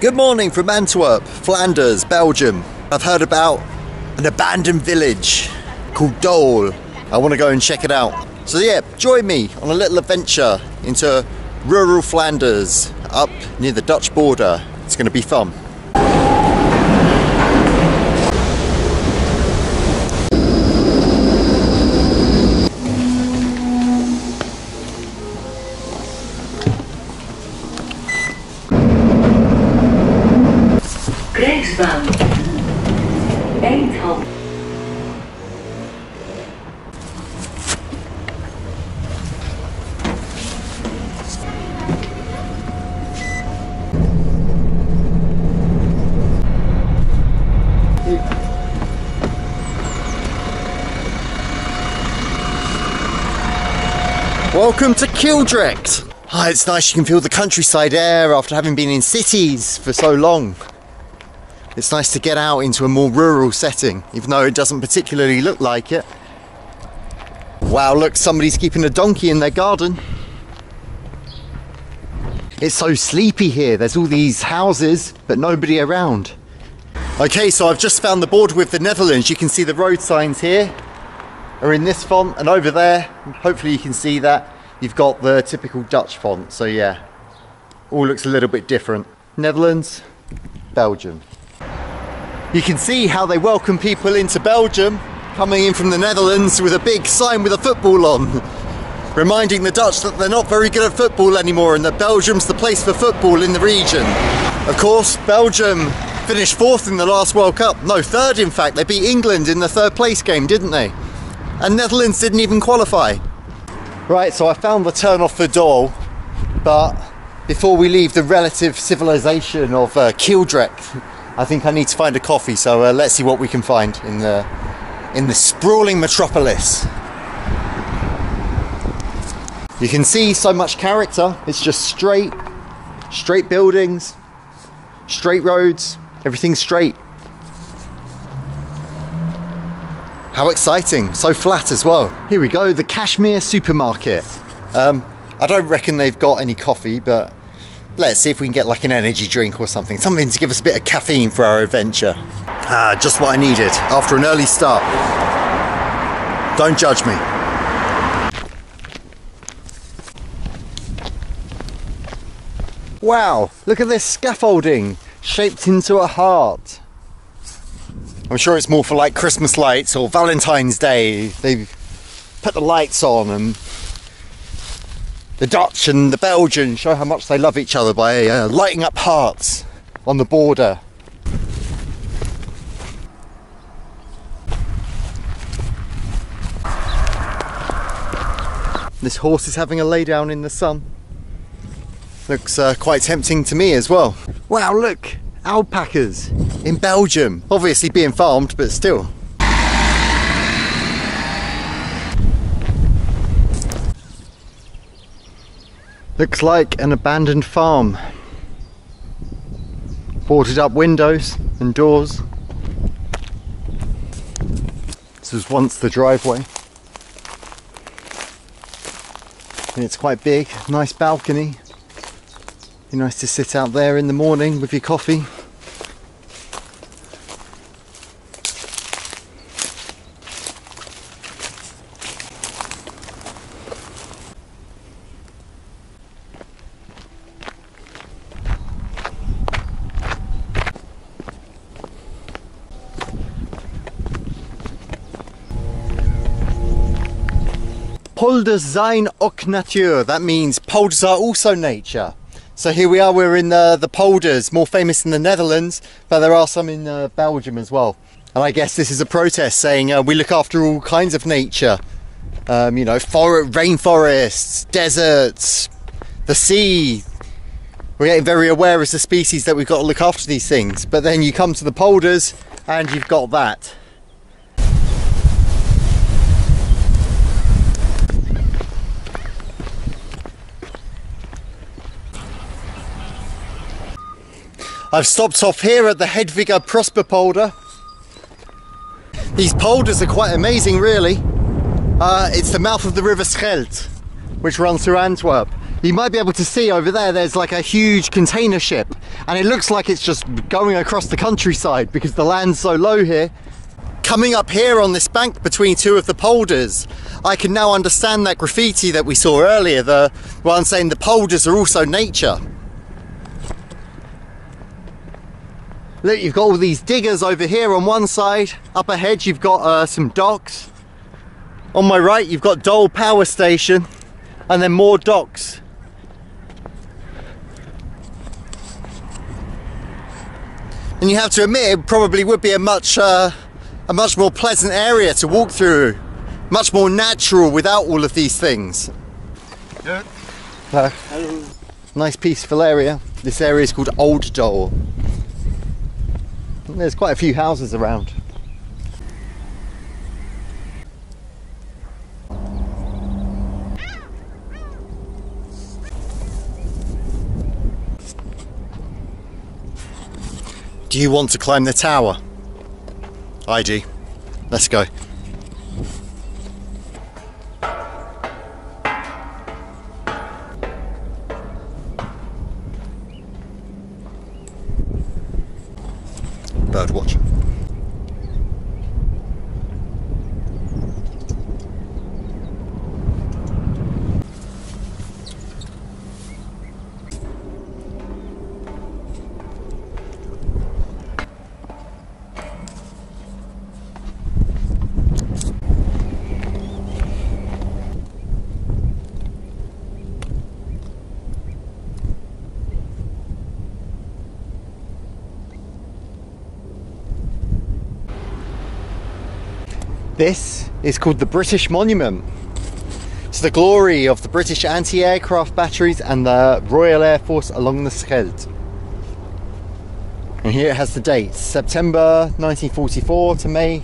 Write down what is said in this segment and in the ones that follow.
Good morning from Antwerp, Flanders, Belgium. I've heard about an abandoned village called Doel. I want to go and check it out. So yeah, join me on a little adventure into rural Flanders up near the Dutch border. It's going to be fun. Krijgsbaan. Eindhoven. Welcome to Kildrecht. Ah, it's nice, you can feel the countryside air after having been in cities for so long. It's nice to get out into a more rural setting, even though it doesn't particularly look like it. Wow, look, somebody's keeping a donkey in their garden. It's so sleepy here, there's all these houses, but nobody around. Okay, so I've just found the border with the Netherlands. You can see the road signs here are in this font, and over there, hopefully you can see that, you've got the typical Dutch font. So yeah, all looks a little bit different. Netherlands, Belgium. You can see how they welcome people into Belgium, coming in from the Netherlands with a big sign with a football on, reminding the Dutch that they're not very good at football anymore and that Belgium's the place for football in the region. Of course, Belgium finished 4th in the last World Cup. No, 3rd in fact. They beat England in the 3rd place game, didn't they? And Netherlands didn't even qualify. Right, so I found the turn off for Doel, but before we leave the relative civilization of Kildrecht, I think I need to find a coffee, so let's see what we can find in the sprawling metropolis. You can see so much character. It's just straight buildings, straight roads, everything's straight. How exciting, so flat as well. Here we go, the Kashmir supermarket. I don't reckon they've got any coffee, but let's see if we can get like an energy drink or something. Something to give us a bit of caffeine for our adventure. Ah, just what I needed after an early start. Don't judge me. Wow, look at this scaffolding shaped into a heart. I'm sure it's more for like Christmas lights or Valentine's Day. They've put the lights on, and the Dutch and the Belgians show how much they love each other by lighting up hearts on the border. This horse is having a lay down in the sun. Looks quite tempting to me as well. Wow, look, alpacas in Belgium. Obviously being farmed, but still. Looks like an abandoned farm. Boarded up windows and doors. This was once the driveway. And it's quite big, nice balcony. Be nice to sit out there in the morning with your coffee. Polders zijn ook natuur. That means polders are also nature. So here we are, we're in the polders, more famous in the Netherlands, but there are some in Belgium as well. And I guess this is a protest saying we look after all kinds of nature. You know, rainforests, deserts, the sea. We're getting very aware as a species that we've got to look after these things. But then you come to the polders and you've got that. I've stopped off here at the Hedwiger Prosper polder. These polders are quite amazing, really. It's the mouth of the river Scheldt, which runs through Antwerp. You might be able to see over there, there's like a huge container ship, and it looks like it's just going across the countryside because the land's so low here. Coming up here on this bank between two of the polders, I can now understand that graffiti that we saw earlier. Well, I'm saying the polders are also nature. Look, you've got all these diggers over here on one side. Up ahead you've got some docks. On my right you've got Doel Power Station, and then more docks. And you have to admit, it probably would be a much more pleasant area to walk through, much more natural without all of these things. Yeah. Hello. Nice peaceful area. This area is called Old Doel. There's quite a few houses around. Do you want to climb the tower? I do. Let's go. Bird watching. This is called the British Monument. It's the glory of the British anti-aircraft batteries and the Royal Air Force along the Scheldt. And here it has the dates, September 1944 to May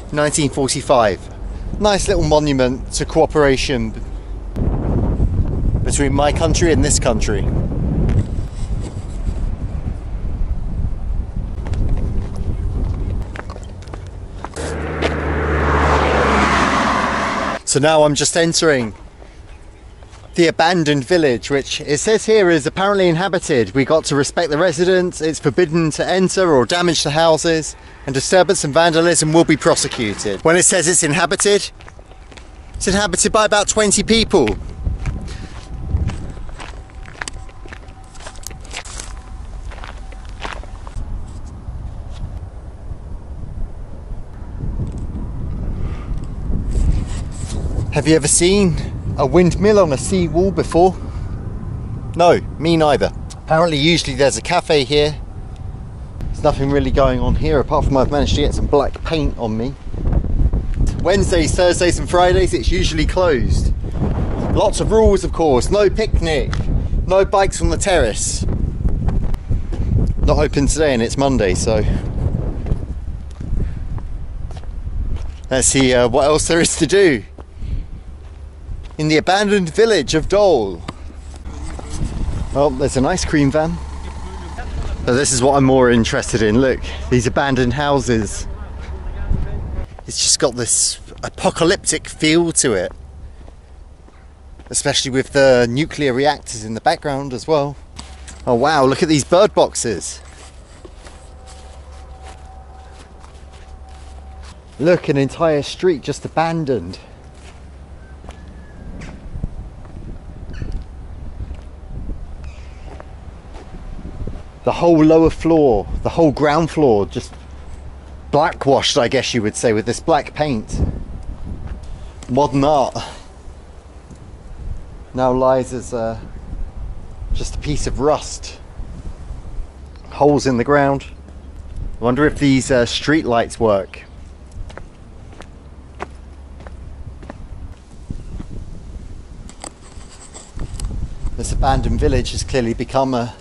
1945. Nice little monument to cooperation between my country and this country. So now I'm just entering the abandoned village, which it says here is apparently inhabited. We got to respect the residents. It's forbidden to enter or damage the houses, and disturbance and vandalism will be prosecuted. When it says it's inhabited by about 20 people. Have you ever seen a windmill on a sea wall before? No, me neither. Apparently usually there's a cafe here. There's nothing really going on here apart from I've managed to get some black paint on me. Wednesdays, Thursdays and Fridays it's usually closed. Lots of rules of course, no picnic, no bikes on the terrace. Not open today and it's Monday, so let's see what else there is to do in the abandoned village of Doel. Oh, there's an ice cream van. So this is what I'm more interested in. Look, these abandoned houses. It's just got this apocalyptic feel to it. Especially with the nuclear reactors in the background as well. Oh wow, look at these bird boxes. Look, an entire street just abandoned. The whole lower floor, the whole ground floor, just blackwashed, I guess you would say, with this black paint. Modern art now lies as just a piece of rust. Holes in the ground. I wonder if these street lights work. This abandoned village has clearly become a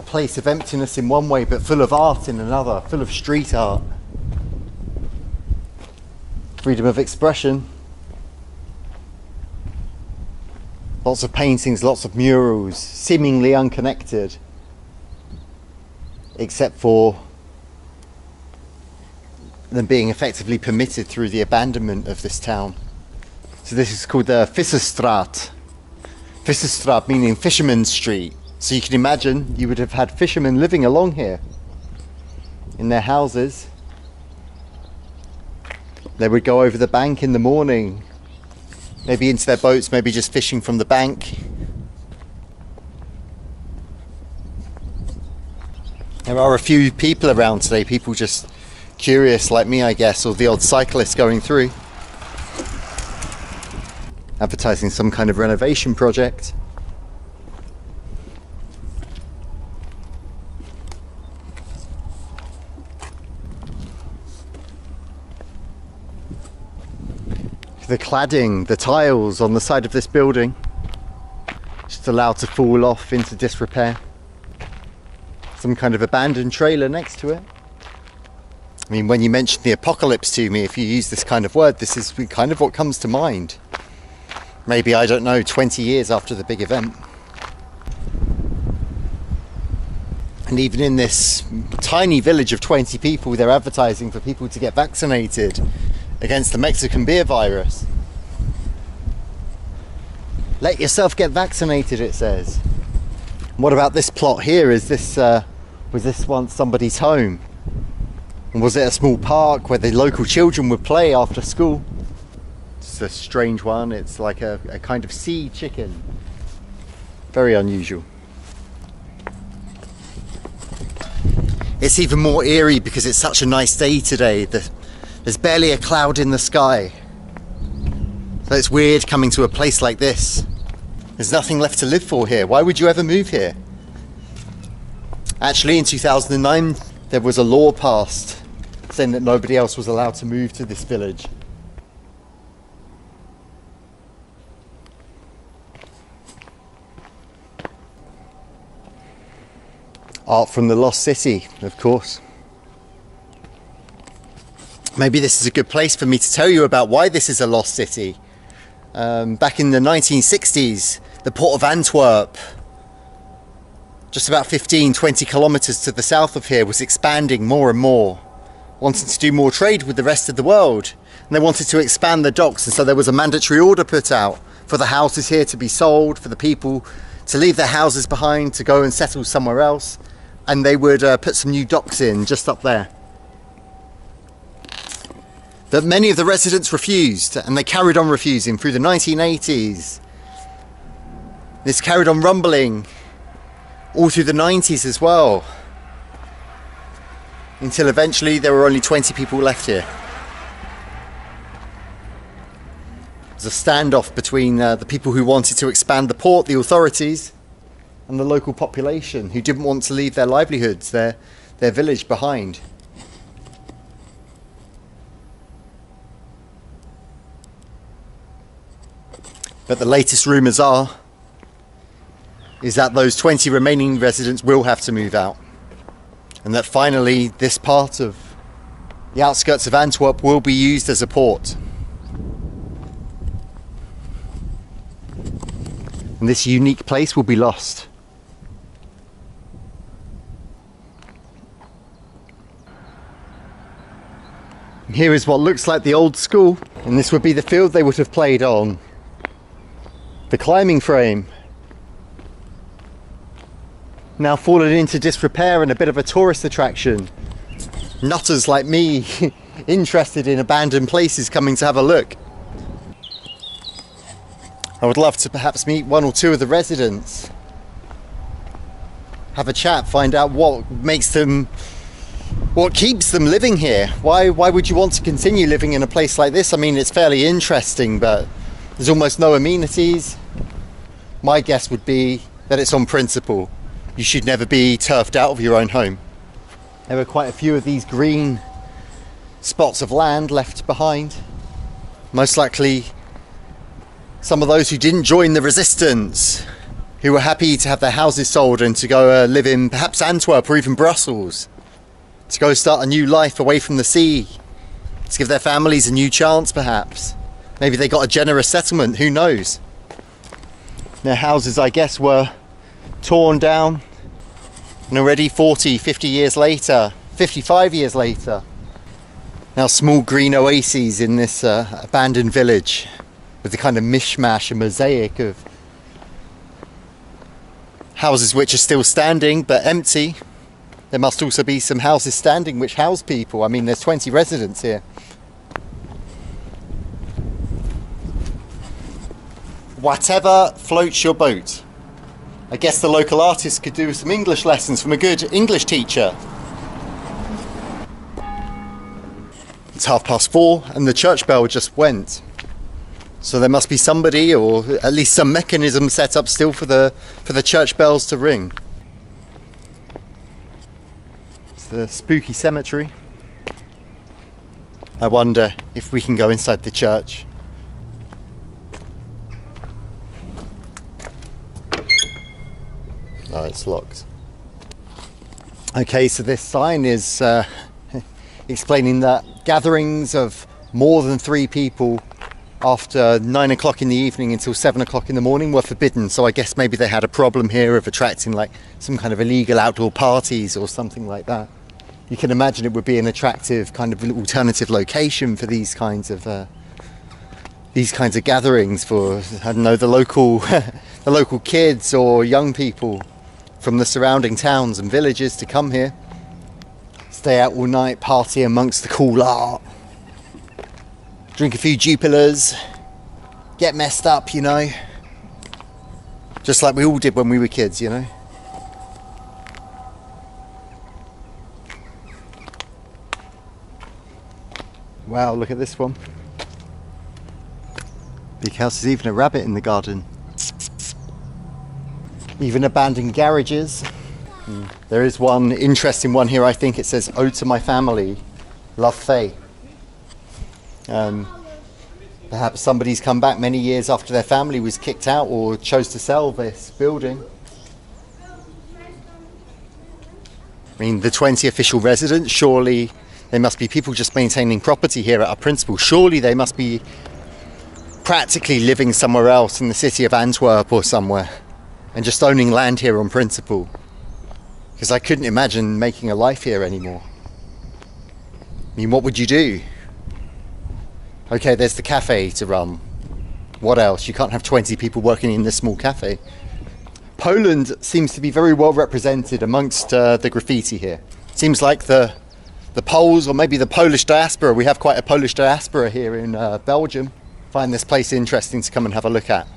place of emptiness in one way, but full of art in another, full of street art. Freedom of expression. Lots of paintings, lots of murals, seemingly unconnected, except for them being effectively permitted through the abandonment of this town. So this is called the Visserstraat. Visserstraat, meaning Fisherman's Street. So you can imagine you would have had fishermen living along here in their houses. They would go over the bank in the morning, maybe into their boats, maybe just fishing from the bank. There are a few people around today, people just curious like me, I guess, or the odd cyclist going through, advertising some kind of renovation project. The cladding, the tiles on the side of this building, just allowed to fall off into disrepair. Some kind of abandoned trailer next to it. I mean, when you mention the apocalypse to me, if you use this kind of word, this is kind of what comes to mind. Maybe, I don't know, 20 years after the big event. And even in this tiny village of 20 people, they're advertising for people to get vaccinated against the Mexican beer virus. Let yourself get vaccinated, it says. What about this plot here? Was this once somebody's home? And was it a small park where the local children would play after school? It's a strange one. It's like a kind of sea chicken. Very unusual. It's even more eerie because it's such a nice day today. There's barely a cloud in the sky. So it's weird coming to a place like this. There's nothing left to live for here. Why would you ever move here? Actually, in 2009, there was a law passed saying that nobody else was allowed to move to this village. Art from the lost city, of course. Maybe this is a good place for me to tell you about why this is a lost city. Back in the 1960s, the port of Antwerp, just about 15-20 kilometers to the south of here, was expanding more and more, wanting to do more trade with the rest of the world. And they wanted to expand the docks, and so there was a mandatory order put out for the houses here to be sold, for the people to leave their houses behind, to go and settle somewhere else. And they would put some new docks in just up there. But many of the residents refused, and they carried on refusing through the 1980s. This carried on rumbling all through the 90s as well, until eventually there were only 20 people left here. There's a standoff between the people who wanted to expand the port, the authorities, and the local population who didn't want to leave their livelihoods, their village behind. But the latest rumours is that those 20 remaining residents will have to move out, and that finally this part of the outskirts of Antwerp will be used as a port. And this unique place will be lost. Here is what looks like the old school, and this would be the field they would have played on. The climbing frame, now fallen into disrepair and a bit of a tourist attraction. Nutters like me interested in abandoned places coming to have a look. I would love to perhaps meet one or two of the residents, have a chat, find out what keeps them living here. Why would you want to continue living in a place like this? I mean, it's fairly interesting, but there's almost no amenities. My guess would be that it's on principle. You should never be turfed out of your own home. There were quite a few of these green spots of land left behind. Most likely some of those who didn't join the resistance, who were happy to have their houses sold and to go live in perhaps Antwerp or even Brussels, to go start a new life away from the sea, to give their families a new chance perhaps. Maybe they got a generous settlement, who knows? Their houses, I guess, were torn down, and already 40, 50 years later, 55 years later, now small green oases in this abandoned village with the kind of mishmash and mosaic of houses which are still standing but empty. There must also be some houses standing which house people. I mean, there's 20 residents here. Whatever floats your boat. I guess the local artist could do some English lessons from a good English teacher. It's 4:30 and the church bell just went. So there must be somebody, or at least some mechanism set up still for the church bells to ring. It's the spooky cemetery. I wonder if we can go inside the church. Oh, it's locked. Okay, so this sign is explaining that gatherings of more than 3 people after 9 o'clock in the evening until 7 o'clock in the morning were forbidden. So I guess maybe they had a problem here of attracting like some kind of illegal outdoor parties or something like that. You can imagine it would be an attractive kind of alternative location for these kinds of gatherings for, I don't know, the local kids or young people from the surrounding towns and villages to come here, stay out all night, party amongst the cool art, drink a few Jupilers, get messed up, you know, just like we all did when we were kids, you know. Wow, look at this one. Big house, there's even a rabbit in the garden. Even abandoned garages. There is one interesting one here, I think. It says, "Ode to my family, love Faye." Perhaps somebody's come back many years after their family was kicked out or chose to sell this building. I mean, the 20 official residents, surely they must be people just maintaining property here at our principal. Surely they must be practically living somewhere else in the city of Antwerp or somewhere, and just owning land here on principle, because I couldn't imagine making a life here anymore. I mean, what would you do? Okay, there's the cafe to run. What else? You can't have 20 people working in this small cafe. Poland seems to be very well represented amongst the graffiti here. Seems like the Poles, or maybe the Polish diaspora. We have quite a Polish diaspora here in Belgium. Find this place interesting to come and have a look at.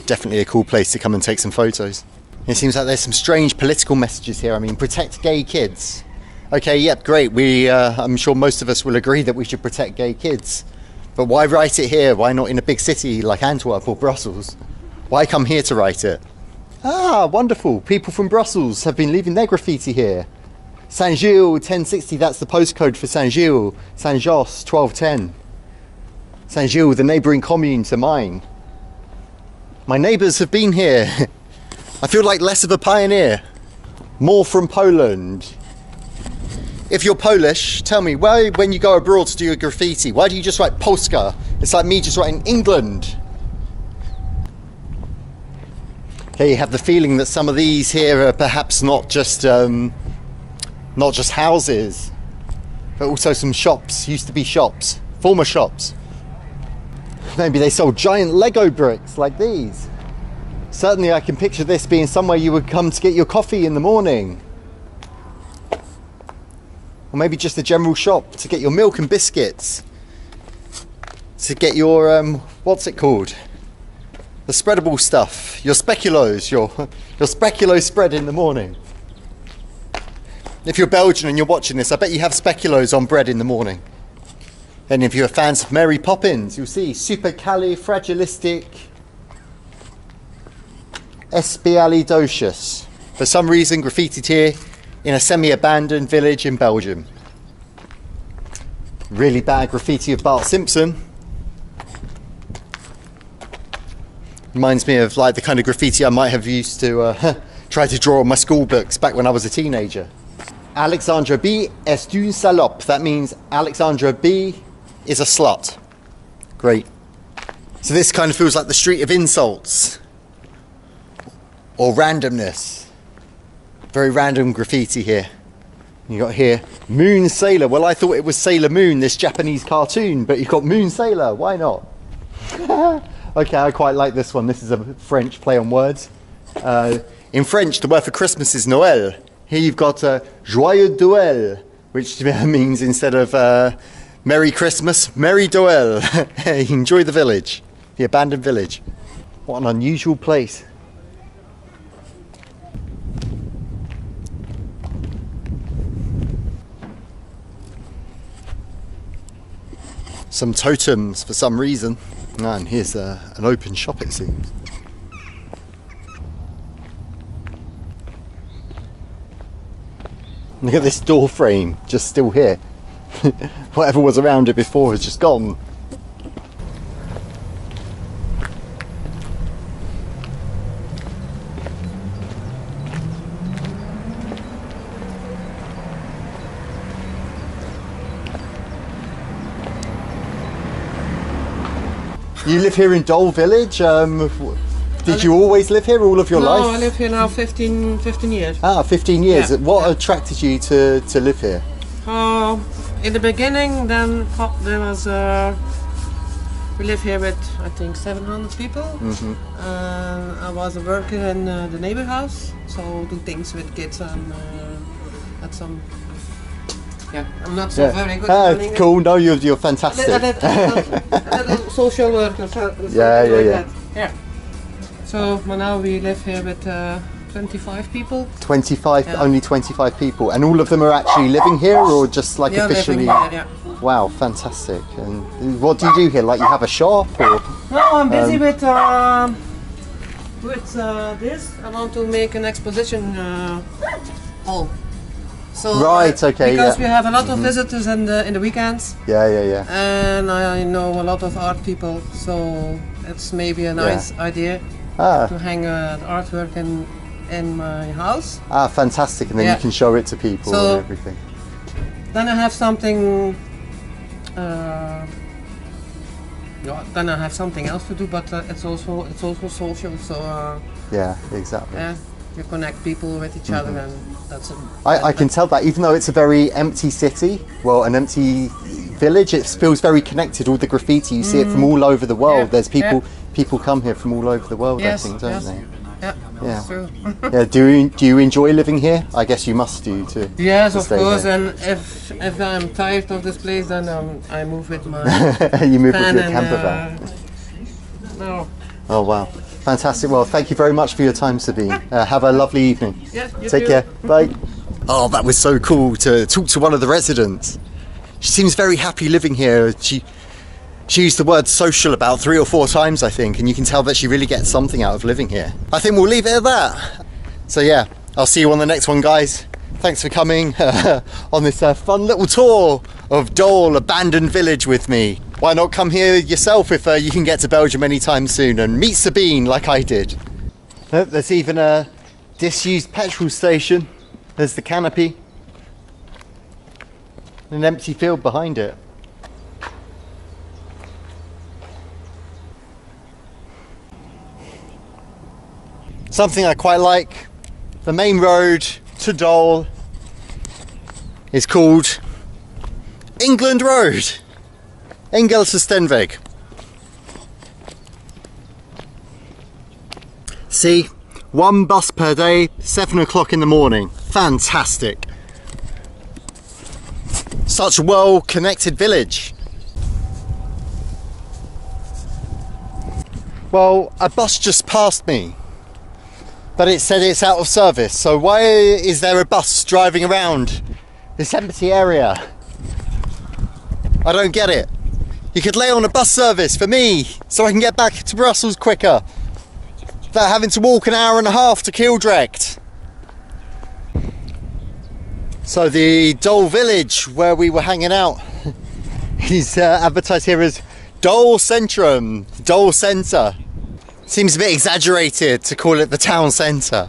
Definitely a cool place to come and take some photos. It seems like there's some strange political messages here. I mean, protect gay kids. Okay, yep, great. I'm sure most of us will agree that we should protect gay kids. But why write it here? Why not in a big city like Antwerp or Brussels? Why come here to write it? Ah, wonderful. People from Brussels have been leaving their graffiti here. Saint-Gilles 1060, that's the postcode for Saint-Gilles. Saint-Josse 1210. Saint-Gilles, the neighbouring commune to mine. My neighbours have been here. I feel like less of a pioneer. More from Poland. If you're Polish, tell me, why when you go abroad to do your graffiti, why do you just write Polska? It's like me just writing England. Okay, you have the feeling that some of these here are perhaps not just houses, but also some shops, used to be shops, former shops. Maybe they sold giant Lego bricks like these. Certainly I can picture this being somewhere you would come to get your coffee in the morning. Or maybe just a general shop to get your milk and biscuits. To get your, what's it called? The spreadable stuff. Your speculoos, your speculoos spread in the morning. If you're Belgian and you're watching this, I bet you have speculoos on bread in the morning. And if you're fans of Mary Poppins, you'll see supercalifragilistic espialidocious. For some reason, graffitied here in a semi-abandoned village in Belgium. Really bad graffiti of Bart Simpson. Reminds me of like the kind of graffiti I might have used to try to draw on my school books back when I was a teenager. Alexandra B est une salope. That means Alexandra B is a slut. Great. So this kind of feels like the street of insults. Or randomness. Very random graffiti here. You got here, Moon Sailor. Well, I thought it was Sailor Moon, this Japanese cartoon, but you've got Moon Sailor. Why not? Okay, I quite like this one. This is a French play on words. In French, the word for Christmas is Noël. Here you've got Joyeux Doel, which means instead of Merry Christmas, Merry Doel. Enjoy the village, the abandoned village. What an unusual place. Some totems for some reason. And here's an open shop, it seems. Look at this door frame, just still here. Whatever was around it before has just gone. You live here in Doel Village? Did you always live here all of your life? No, I live here now 15 years. Ah, 15 years. Yeah. What attracted you to live here? In the beginning, then there was we live here with I think 700 people. I was a worker in the neighbor house, so do things with kids and at some. Yeah, I'm not so very good at running. Cool. No, you're fantastic. A little social worker. Yeah. Yeah. So now we live here with 25 people. 25, only 25 people, and all of them are actually living here, or just like officially? Living here, yeah. Wow, fantastic! And what do you do here? Like you have a shop, or? No, I'm busy with this. I want to make an exposition hall. So, right. Okay. Because we have a lot of visitors in the weekends. Yeah. And I know a lot of art people, so it's maybe a nice idea to hang artwork in my house. Ah, fantastic! And then you can show it to people and everything. Then I have something. Then I have something else to do, but it's also social. So yeah, exactly. Yeah, you connect people with each other, and that's. I can tell that even though it's a very empty city, well, an empty village, it feels very connected. All the graffiti, you see it from all over the world. Yeah, There's people come here from all over the world. Yes, I think, don't they? Yeah, that's true. Yeah. Do you enjoy living here? I guess you must do too. Yes, to of stay course. here. And if I'm tired of this place, then I move with my. You move with van your and, camper van. No. Oh wow, fantastic! Well, thank you very much for your time, Sabine. Have a lovely evening. Yes, you Take too. care. Bye. Oh, that was so cool to talk to one of the residents. She seems very happy living here. She used the word social about 3 or 4 times, I think, and you can tell that she really gets something out of living here. I think we'll leave it at that. So yeah, I'll see you on the next one, guys. Thanks for coming on this fun little tour of Doel Abandoned Village with me. Why not come here yourself if you can get to Belgium anytime soon and meet Sabine like I did. There's even a disused petrol station. There's the canopy. An empty field behind it. Something I quite like, the main road to Doel is called England Road, Engelse Stenweg. See, 1 bus per day, 7 o'clock in the morning. Fantastic. Such a well-connected village. Well, a bus just passed me, but it said it's out of service, so why is there a bus driving around this empty area? I don't get it. You could lay on a bus service for me, so I can get back to Brussels quicker, without having to walk an hour and a half to Kildrecht. So the Doel village where we were hanging out is advertised here as Doel Centrum, Doel Centre. Seems a bit exaggerated to call it the town centre.